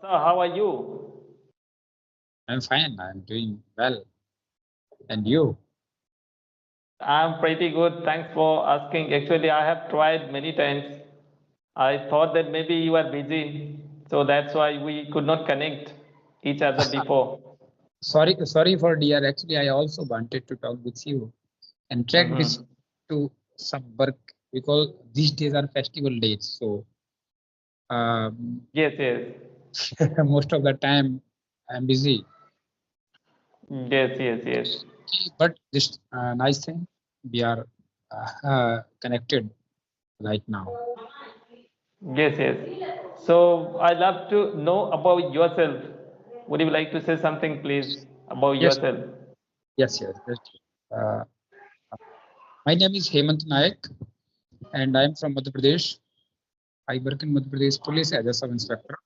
Sir, how are you? I'm fine. I'm doing well. And you? I'm pretty good. Thanks for asking. Actually, I have tried many times. I thought that maybe you are busy, so that's why we could not connect each other before. Sorry for dear. Actually, I also wanted to talk with you and track this Mhm. to some work because these days are festival days. So Yes, yes, most of the time I'm busy. yes, yes, yes, But this nice thing we are connected right now. yes, yes. So I love to know about yourself. Would you like to say something, please, about Yes, yourself? yes. Uh, my name is Hemant Nayak and I'm from Madhya Pradesh. I work in Madhya Pradesh Police as a sub inspector.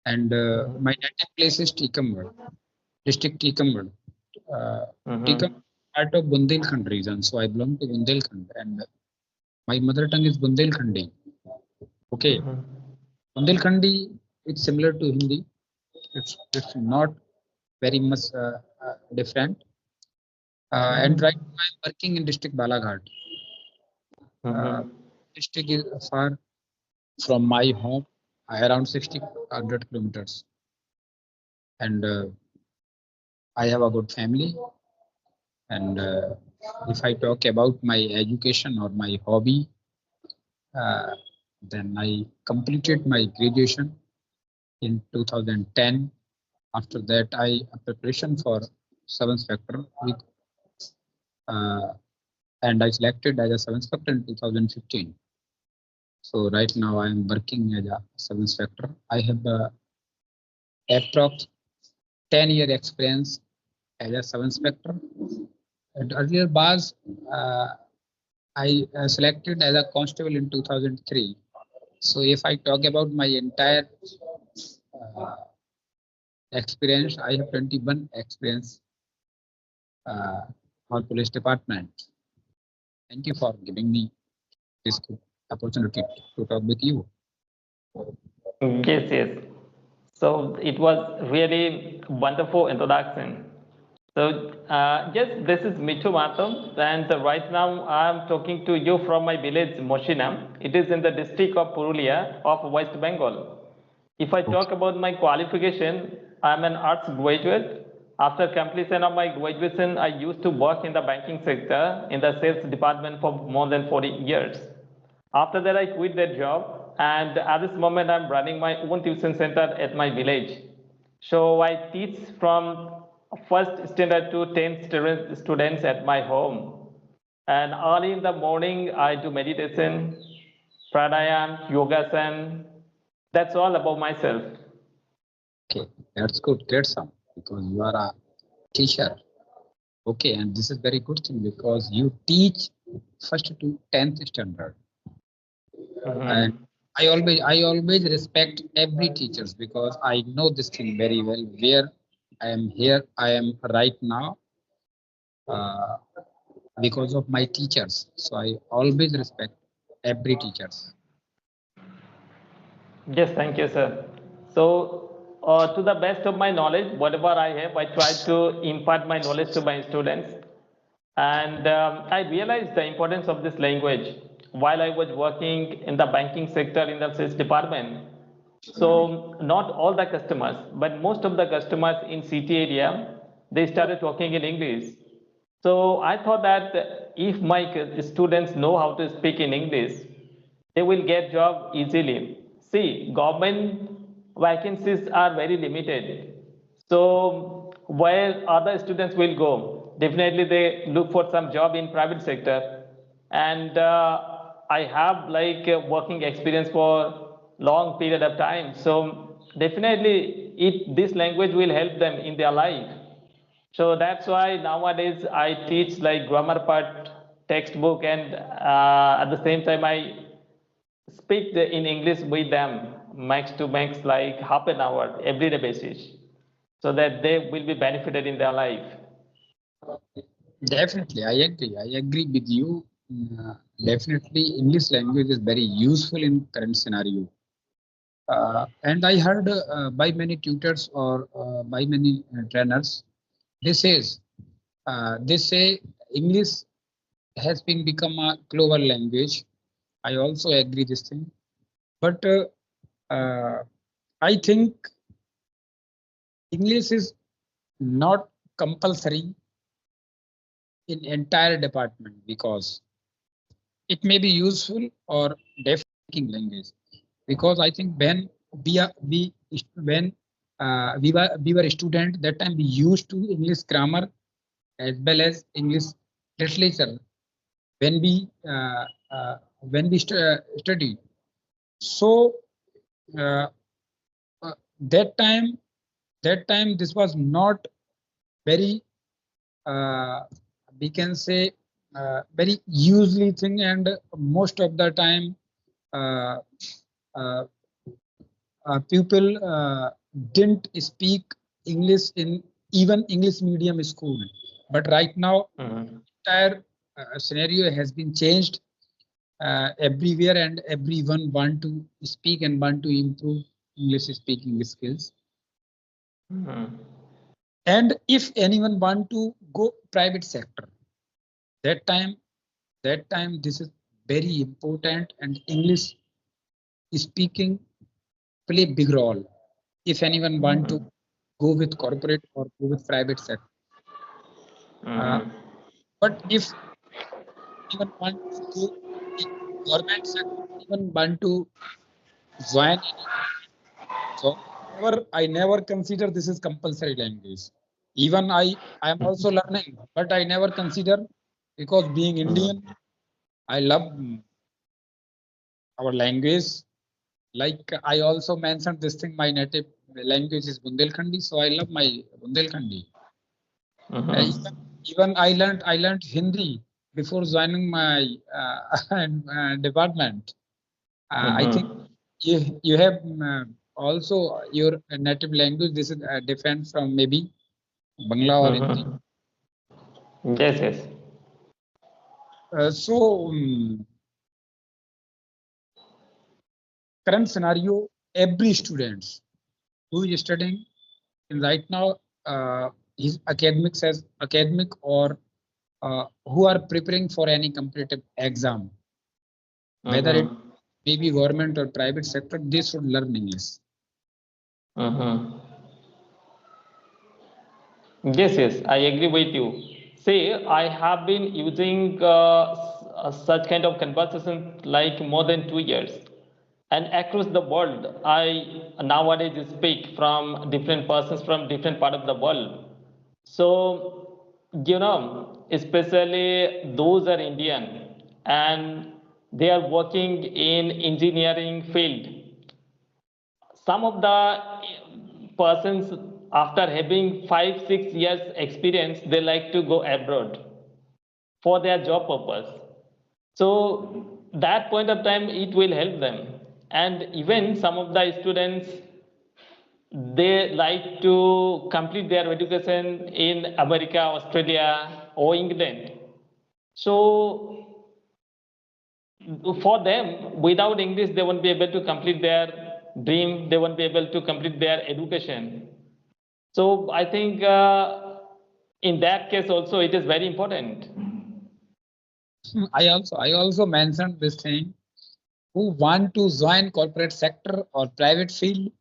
And my native place is Tikamad, district Tikamad. Tikam Mm-hmm. part of Bundelkhand region, so I belong to Bundelkhand, and my mother tongue is Bundelkhandi. Okay, Bundelkhandi it's similar to Hindi. It's not very much different. And right now I'm working in district Balaghat. Uh, Mm-hmm. district is far from my home, around 60 kilometers, and I have a good family. And if I talk about my education or my hobby, uh, then I completed my graduation in 2010. After that, I a preparation for sub inspector with, uh, and I selected as a sub inspector in 2015. So right now I am working as a sub inspector. I have approx 10-year experience as a sub inspector. And earlier was I selected as a constable in 2003. So if I talk about my entire uh, experience, I have 21 experience uh, for police department. Thank you for giving me this good opportunity to talk with you. Yes, yes. So it was really wonderful introduction. So yes, this is Mitu Matham, and right now I'm talking to you from my village Moshinam. It is in the district of Purulia of West Bengal. If I Okay. talk about my qualification, I'm an arts graduate. After completion of my graduation, I used to work in the banking sector in the sales department for more than 40 years. After that, I quit that job, and at this moment, I'm running my own tuition center at my village. So I teach from first standard to 10th students at my home. And early in the morning, I do meditation, pranayam, yogasan. That's all about myself. Okay, that's good. Great sound because you are a teacher. Okay, and this is very good thing because you teach first to 10th standard. And Mhm. I always respect every teachers because I know this thing very well. Where I am here, I am right now uh, because of my teachers. So I always respect every teachers. Yes, thank you, sir. So, to the best of my knowledge, whatever I have, I try to impart my knowledge to my students. And I realized the importance of this language while I was working in the banking sector in the sales department. So, not all the customers, but most of the customers in city area, they started talking in English. So I thought that if my students know how to speak in English, they will get job easily. See, government vacancies are very limited. So where other students will go, definitely they look for some job in private sector. And I have like working experience for long period of time. So definitely this language will help them in their life. So that's why nowadays I teach like grammar part textbook, and at the same time I speak in English with them max to max like half an hour everyday basis, so that they will be benefited in their life. Definitely, I agree. I agree with you. Definitely, English language is very useful in current scenario. And I heard by many tutors or by many trainers, they say English has been become a global language. I also agree this thing, but I think English is not compulsory in entire department because it may be useful or deaf-speaking language. Because I think when when we were student, that time we used to English grammar as well as English literature when we study. So uh, uh, that time this was not very we can say very usually thing, and most of the time uh, uh, people didn't speak English in even English medium school. But right now, entire scenario has been changed everywhere, and everyone want to speak and want to improve English speaking skills. And if anyone want to go private sector, that time this is very important, and English speaking play big role if anyone want to go with corporate or go with private sector. But if anyone want to go in government sector, anyone want to join any, so I never consider this is compulsory language. Even I am also learning, but I never consider, because being Indian, I love our language. Like I also mentioned this thing, my native language is Bundelkhandi, so I love my Bundelkhandi. Even I learned Hindi before joining my department. I think you have also your native language. This is different from maybe Bangla or Hindi. Yes, yes. So current scenario, every students who is studying in right now, his academics as academic or who are preparing for any competitive exam, whether it may be government or private sector, they should learn English. Yes, yes, I agree with you. See, I have been using such kind of conversation like more than 2 years. And across the world, I nowadays speak from different persons from different part of the world. So, especially those are Indian and they are working in engineering field. Some of the persons, after having 5 6 years experience, they like to go abroad for their job purpose. So that point of time it will help them. And even some of the students, they like to complete their education in America, Australia or England. So for them, without English they won't be able to complete their dream, they won't be able to complete their education. So I think in that case also it is very important. I also mentioned this thing. Who want to join corporate sector or private field,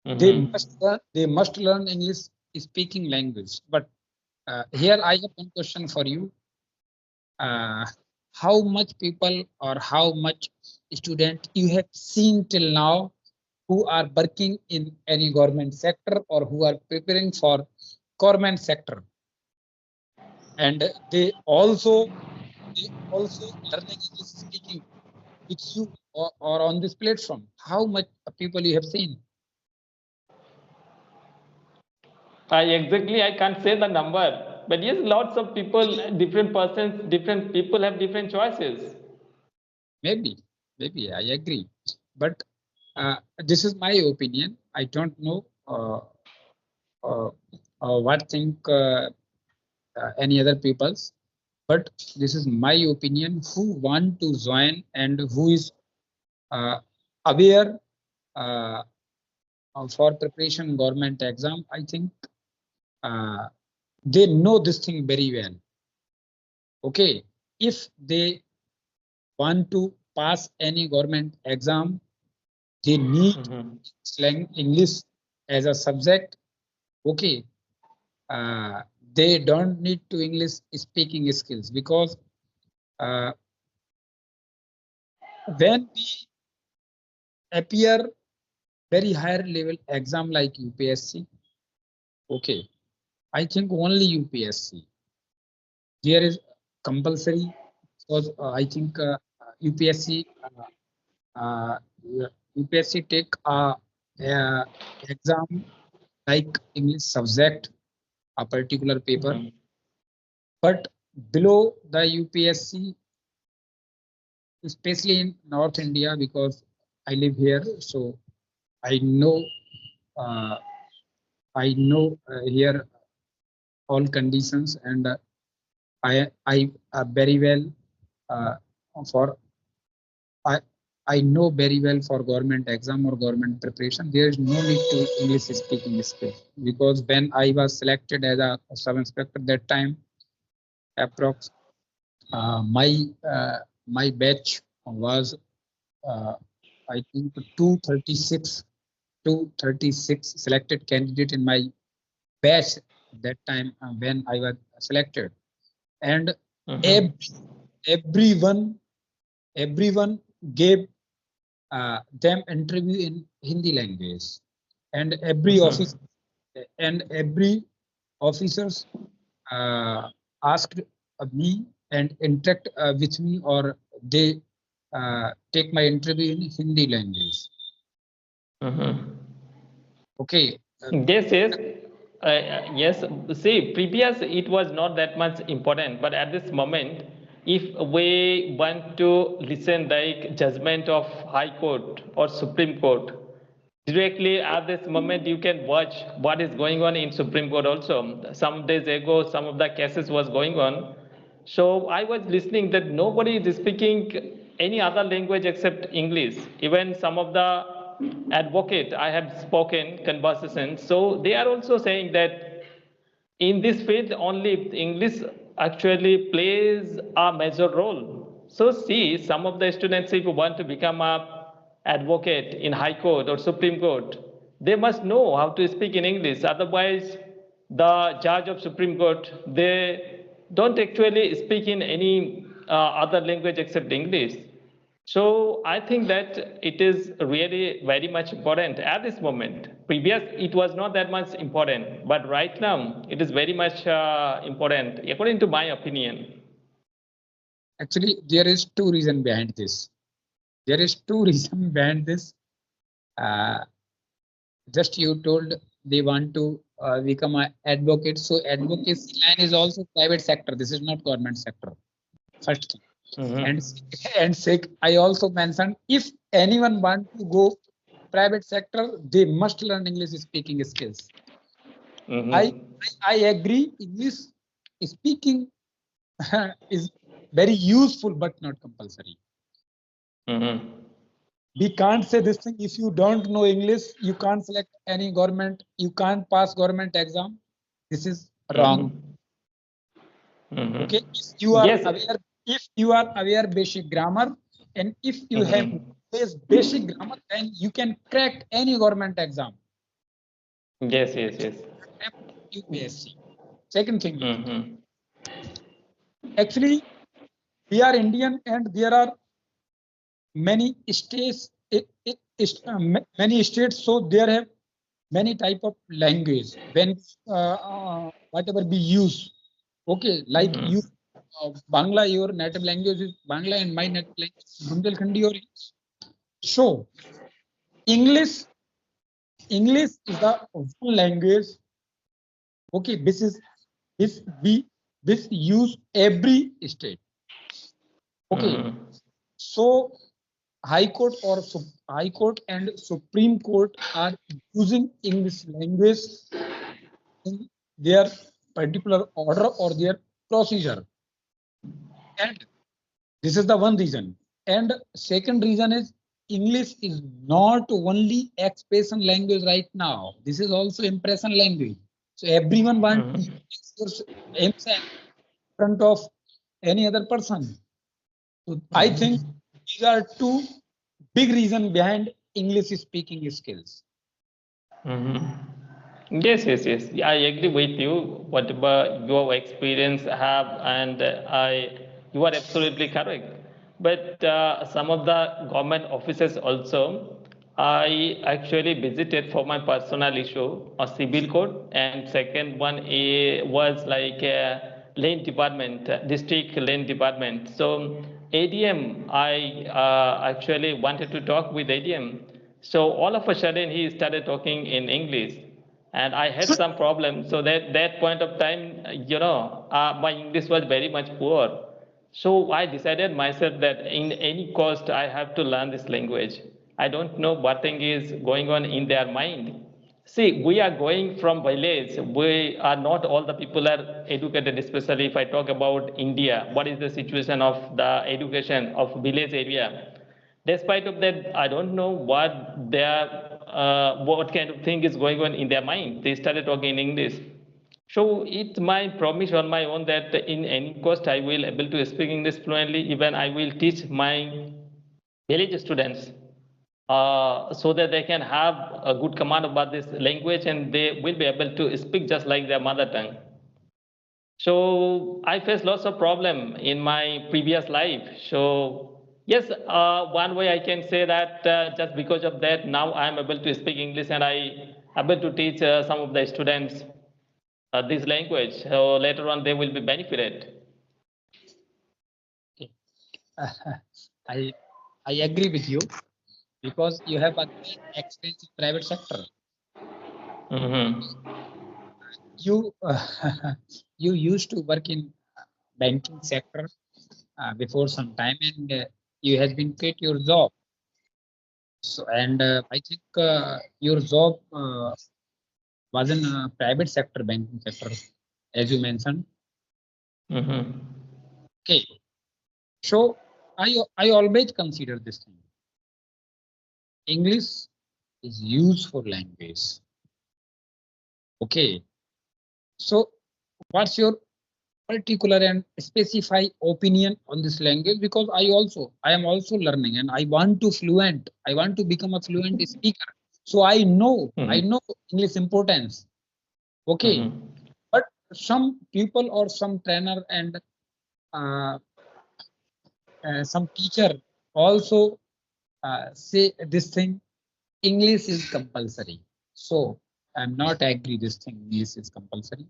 they must learn English speaking language. But here I have one question for you. How much people or how much student you have seen till now who are working in any government sector or who are preparing for government sector, and they also learning English speaking with you or on this platform? How much people you have seen? I can't say the number, but yes, lots of people, different persons, different people have different choices. Maybe I agree, but this is my opinion. I don't know what think any other people's, but this is my opinion. Who want to join and who is aware uh, for preparation government exam, I think they know this thing very well. Okay, if they want to pass any government exam, they need slang English as a subject. Okay, they don't need to English speaking skills, because when we appear very higher level exam like UPSC, okay, I think only UPSC. There is compulsory, because I think UPSC UPSC take a exam like English subject, a particular paper, but below the UPSC, especially in North India, because I live here, so I know here all conditions, and I very well for I know very well for government exam or government preparation. There is no need to English speaking skill, because when I was selected as a sub inspector that time, approx my batch was I think 236 selected candidate in my batch that time when I was selected, and everyone gave them interview in Hindi language, and every officers asked me and interact with me, or they take my interview in Hindi language. Okay. Yes, yes. Yes, see, previous it was not that much important, but at this moment, if we want to listen like judgment of High Court or Supreme Court, directly at this moment you can watch what is going on in Supreme Court also. Some days ago, some of the cases was going on. So I was listening that nobody is speaking any other language except English. Even some of the advocate I have spoken conversations, so they are also saying that in this field only English actually plays a major role. So see, some of the students, if you want to become a advocate in High Court or Supreme Court, they must know how to speak in English. Otherwise, the judge of Supreme Court, they don't actually speak in any other language except English. So I think that it is really very much important at this moment. Previous, it was not that much important, but right now it is very much important, according to my opinion. Actually, there is two reasons behind this. Just you told they want to become an advocate. So advocacy line is also private sector. This is not government sector. First thing. I also mentioned, if anyone want to go private sector, they must learn English speaking skills. I agree. English speaking is very useful, but not compulsory. We can't say this thing. If you don't know English, you can't select any government. You can't pass government exam. This is wrong. Okay, if you are aware, basic grammar, and if you have basic grammar, then you can crack any government exam. Yes. UPSC. Second thing, actually, we are Indian, and there are many states. Many states, so there have many type of language. When whatever we use, okay, like you. Bangla, your native language is Bangla, and my native language is Bundelkhandi or English. So, English is the one language. Okay, this use every state. Okay, so High Court and Supreme Court are using English language in their particular order or their procedure. And this is the one reason. And second reason is English is not only expression language right now. This is also impression language. So everyone wants to expose himself in front of any other person. So I think these are two big reasons behind English speaking skills. Yes, yes, yes. Yeah, I agree with you. Whatever your experience have, and you are absolutely correct. But some of the government offices also, I actually visited for my personal issue, a civil code, and second one was like lane department, district lane department. So ADM, I actually wanted to talk with ADM. So all of a sudden he started talking in English, and I had some problems. So that point of time, my English was very much poor. So I decided myself that in any cost I have to learn this language. I don't know what thing is going on in their mind. See, we are going from village. We are not all the people are educated, especially if I talk about India. What is the situation of the education of village area? Despite of that, I don't know what kind of thing is going on in their mind. They started talking in English. So it's my promise on my own that in any cost I will able to speak English fluently. Even I will teach my village students so that they can have a good command about this language and they will be able to speak just like their mother tongue. So I faced lots of problem in my previous life. So yes, one way I can say that just because of that, now I am able to speak English and I able to teach some of the students this language. So later on, they will be benefited. Okay. I I agree with you because you have a great experience in private sector. Mm-hmm. You you used to work in banking sector before some time, and you has been quit your job. So and I think your job was in private sector, banking sector, as you mentioned. Mm-hmm. Okay, so I always consider this thing. English is useful language. Okay, so what's your particular and specify opinion on this language? Because I am also learning and I want to become a fluent speaker. So I know Mm-hmm. English importance. Okay, Mm-hmm. but some people or some trainer and uh, some teacher also say this thing, English is compulsory. So I'm not agree this thing English is compulsory.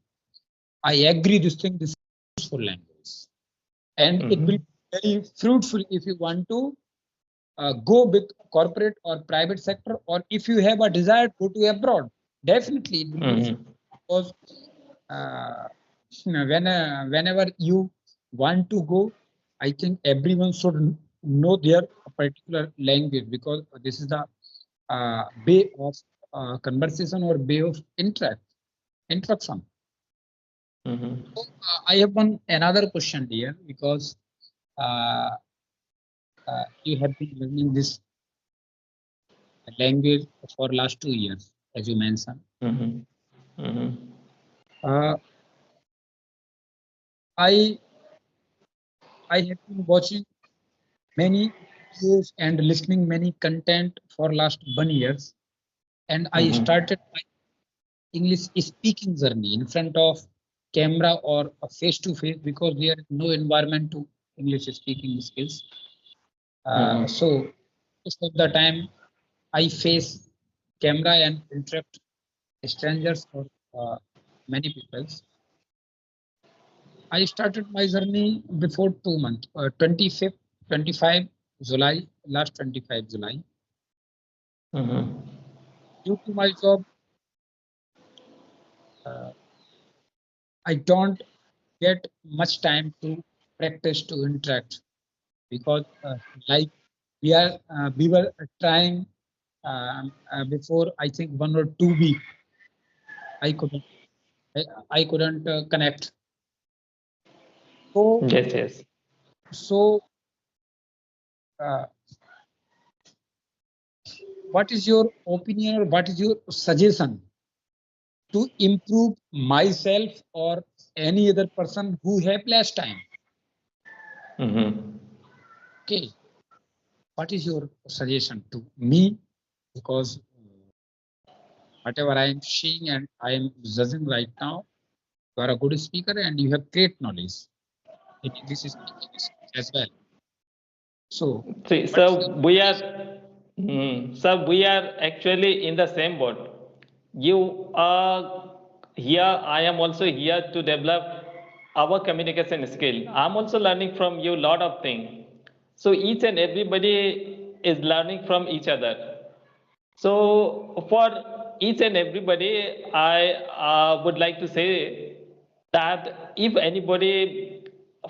I agree this thing this is useful language, and it will be very fruitful if you want to go with corporate or private sector, or if you have a desire to go to abroad. Definitely it will be Mm-hmm. because uh, whenever you want to go, I think everyone should know their particular language, because this is the way of conversation or way of interaction. Mm-hmm. So, I have one another question here, because uh, you have been learning this language for last 2 years, as you mentioned. Mm-hmm. Mm-hmm. Uh, I I have been watching many videos and listening many content for last 1 years, and I Mm-hmm. started my English speaking journey in front of camera or face to face, because there is no environment to English speaking skills. So most of the time I face camera and interact strangers or many people. I started my journey before 2 months, 25th, 25 July, last 25 July. Mm-hmm. Due to my job, uh, I don't get much time to practice to interact, because like we were trying before, I think 1 or 2 weeks. I couldn't I, I couldn't connect. So Yes, yes. so uh, what is your opinion or what is your suggestion to improve myself or any other person who have less time? Mm-hmm. Okay, what is your suggestion to me? Because whatever I am seeing and I am judging right now, you are a good speaker and you have great knowledge in English speaking as well. So, See, what is so we are, so we are actually in the same boat. You are here, I am also here to develop our communication skill. I'm also learning from you a lot of things. So each and everybody is learning from each other. So for each and everybody, I would like to say that if anybody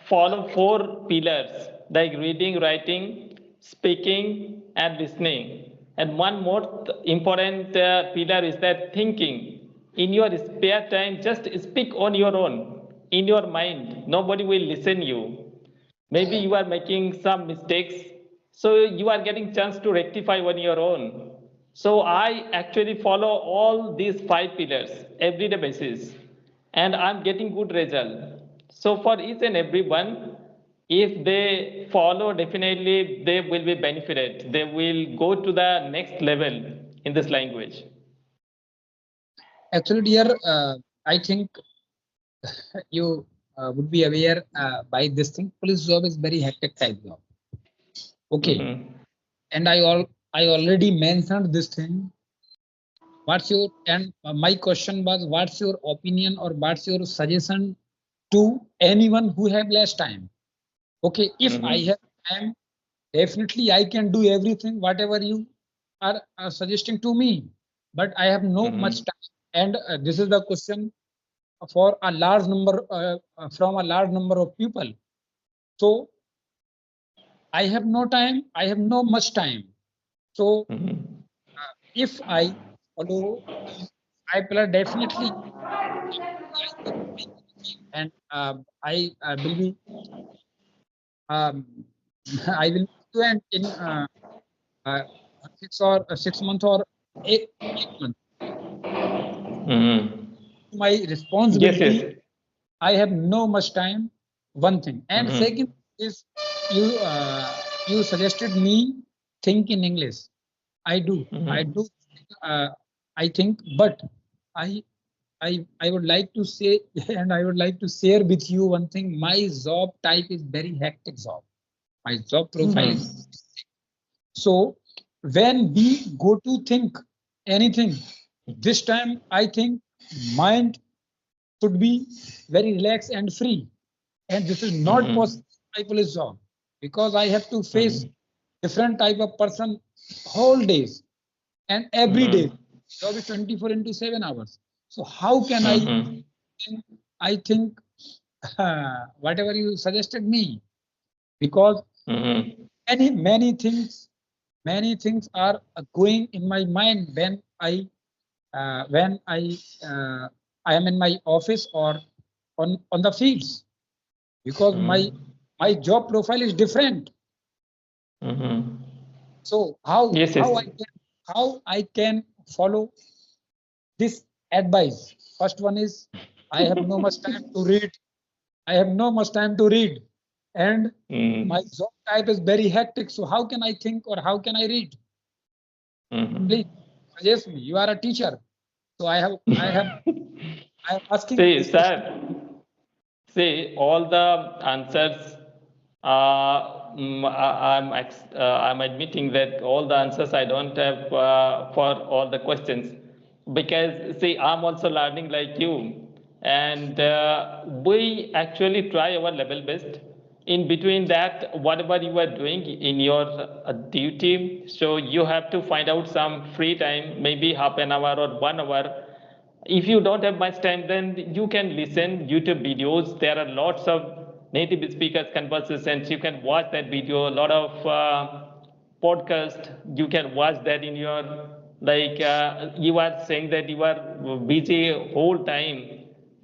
follow four pillars like reading, writing, speaking, and listening, and one more important pillar is that thinking. In your spare time, just speak on your own, in your mind. Nobody will listen you. Maybe you are making some mistakes, so you are getting chance to rectify on your own. So I actually follow all these five pillars everyday basis, and I'm getting good result. So for each and every one, if they follow, definitely they will be benefited. They will go to the next level in this language. actually, dear? I think you would be aware by this thing. Police job is very hectic type job. Okay, Mm-hmm. and I already mentioned this thing. What's your and my question was, what's your opinion or what's your suggestion to anyone who have less time? Okay, if I Mm-hmm. have time, definitely I can do everything whatever you are suggesting to me. But I have no much Mm-hmm. time, and this is the question for a large number from a large number of people. So I have no time. I have no much time. So Mm-hmm. if I follow I will definitely and I will be um, I will do and in uh, 6 months or 8 months. Mm-hmm. My Yes, yes. responsibility. I have no much time. One thing, and second Mm-hmm. is you suggested me think in English. I do. I Mm-hmm. do. Uh, I think, but I I would like to say, and I would like to share with you one thing. My job type is very hectic job. My job profile is Mm-hmm. so when we go to think anything, this time I think mind should be very relaxed and free. And this is not possible Mm-hmm. in my police job because I have to face Mm-hmm. different type of person whole days and every day. Mm-hmm. Job is 24 into 7 hours. So how can Mm-hmm. I think whatever you suggested me because Mm-hmm. many things are going in my mind when uh, I am in my office or on the fields because Mm-hmm. my job profile is different. Mm-hmm. So Yes, yes. how I can follow this advice? First one is I have no much time to read. I have no much time to read, and my Mm-hmm. job type is very hectic. So how can I think or how can I read? Please Mm-hmm. suggest me. You are a teacher, so I am asking See, this question. sir, see, all the answers, I'm admitting that all the answers I don't have for all the questions because, see, I'm also learning like you, and we actually try our level best. In between that, whatever you are doing in your duty, so you have to find out some free time, maybe half an hour or 1 hour. If you don't have much time, then you can listen YouTube videos. There are lots of native speakers conversations. You can watch that video. A lot of podcast. You can watch that in your like. You are saying that you are busy whole time,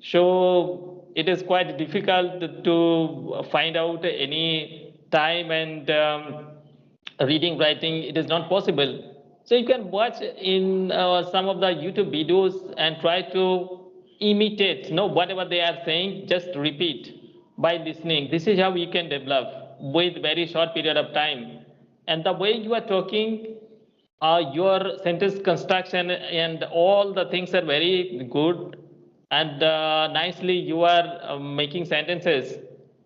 so it is quite difficult to find out any time and reading writing. It is not possible. So you can watch in some of the YouTube videos and try to imitate, whatever they are saying, just repeat by listening. This is how you can develop with very short period of time. And the way you are talking, your sentence construction and all the things are very good, and nicely you are making sentences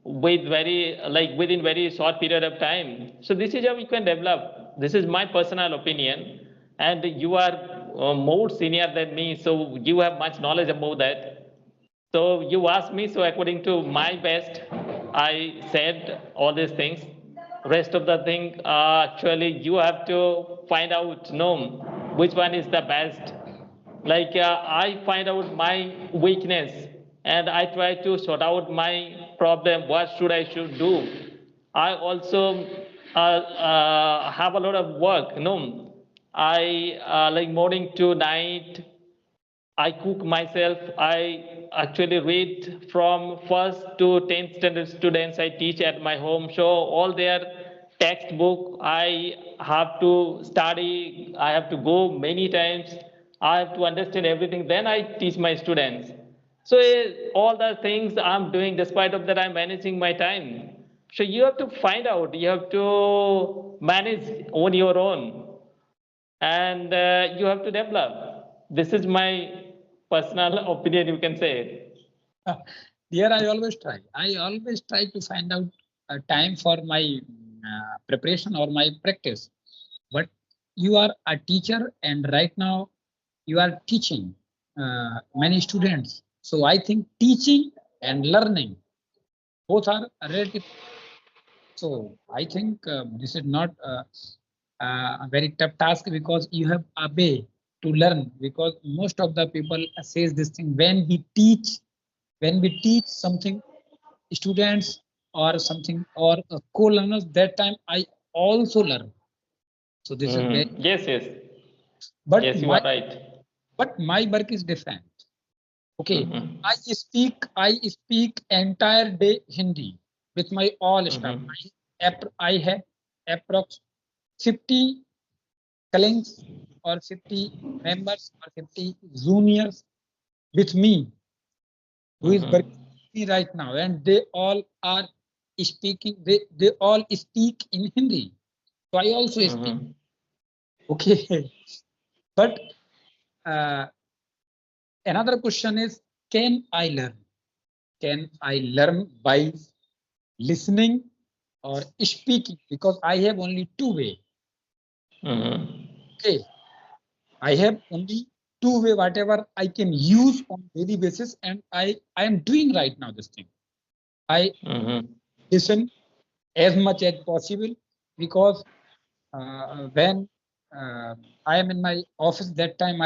with very like within very short period of time. So this is how you can develop. This is my personal opinion, and you are more senior than me, so you have much knowledge about that. So you asked me, so according to my best, I said all these things. Rest of the thing, actually, you have to find out, no, which one is the best. Like I find out my weakness and I try to sort out my problem. What should do? I also have a lot of work. No, I like morning to night I cook myself. I actually read from first to 10th standard students I teach at my home. So all their textbook I have to study. I have to go many times. I have to understand everything. Then I teach my students. So all the things I'm doing, despite of that, I'm managing my time. So you have to find out. You have to manage on your own and you have to develop. This is my personal opinion, you can say. Here I always try. I always try to find out a time for my preparation or my practice. But you are a teacher, and right now you are teaching many students. So I think teaching and learning both are relative. So I think this is not a very tough task because you have a way to learn. Because most of the people says this thing when we teach something students or something or co-learners, that time I also learn. So this is very, Yes, yes, but yes, you are right. my work is different. Okay, Mhm. I speak entire day Hindi with my all staff. Mhm. I have approx 50 colleagues or 50 members or 50 juniors with me who is working Mhm. with me right now, and they all are speaking. They all speak in Hindi. So I also speak. Mhm. Okay, but uh, another question is, can I learn? Can I learn by listening or speaking? Because I have only two way. Mhm. Okay, I have only two way. Whatever I can use on daily basis, and I am doing right now this thing. I Mhm. listen as much as possible because when I am in my office, that time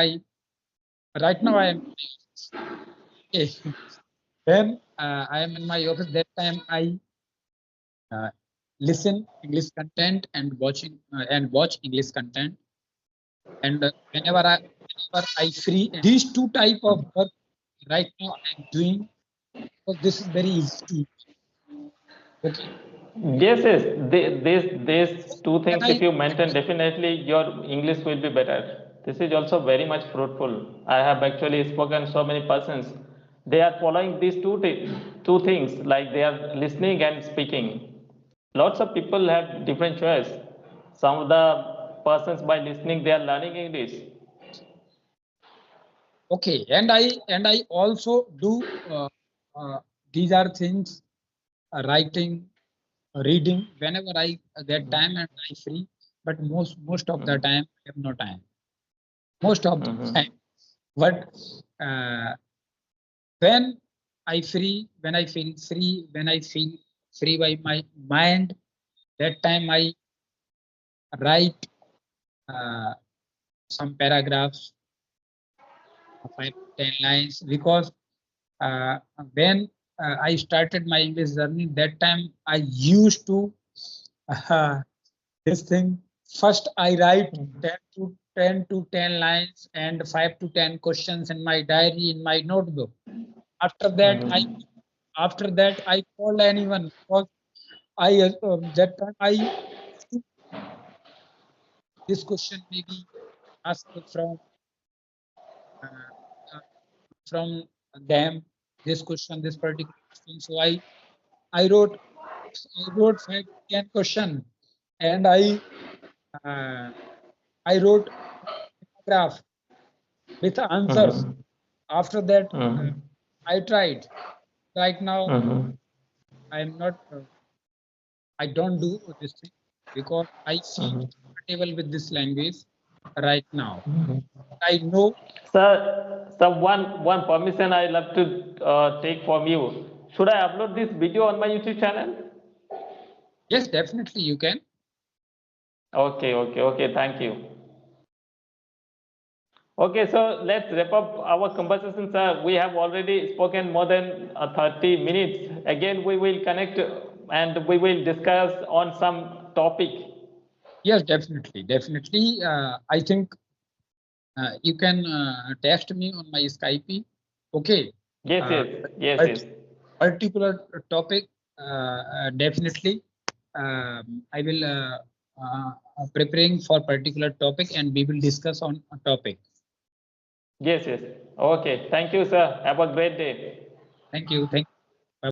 right now I am okay. When I am in my office, that time I uh, listen English content and watch English content. And whenever I free, these two type of work right now I am doing because this is very easy to use. Okay. Yes, yes. These two When things, if I you maintain, definitely your English will be better. This is also very much fruitful. I have actually spoken so many persons. They are following these two things, like they are listening and speaking. Lots of people have different choice. Some of the persons by listening, they are learning English. okay, and I also do uh, these are things writing, reading whenever I get time and I free. But most of the time I have no time. Most of the time, Mhm. but uh, when when I feel free, when I feel free by my mind, that time I write uh, some paragraphs, 5 to 10 lines, because uh, when I started my English journey, that time I used to uh, this thing. First, I write 10 to 10 lines and 5 to 10 questions in my diary in my notebook. After that, Mhm. I call anyone because I that time I this question maybe. ask from them this question, this particular question. So I wrote 5 to 10 question, and uh, I wrote a graph with answers. Mhm. After that, Mhm. I tried. Right now, Mhm. I'm not. I don't do this thing because I feel Mhm. comfortable with this language right now. Mhm. I know. Sir, one permission I love to take from you. Should I upload this video on my YouTube channel? Yes, definitely you can. Okay. Thank you. Okay, so let's wrap up our conversation, sir. We have already spoken more than 30 minutes. Again, we will connect and we will discuss on some topic. Yes, definitely. I think you can text me on my Skype. Okay. Yes, Uh, yes, yes, but yes. particular topic, definitely. I will preparing for particular topic, and we will discuss on a topic. Yes, yes. Okay. Thank you, sir. Have a great day. Thank you.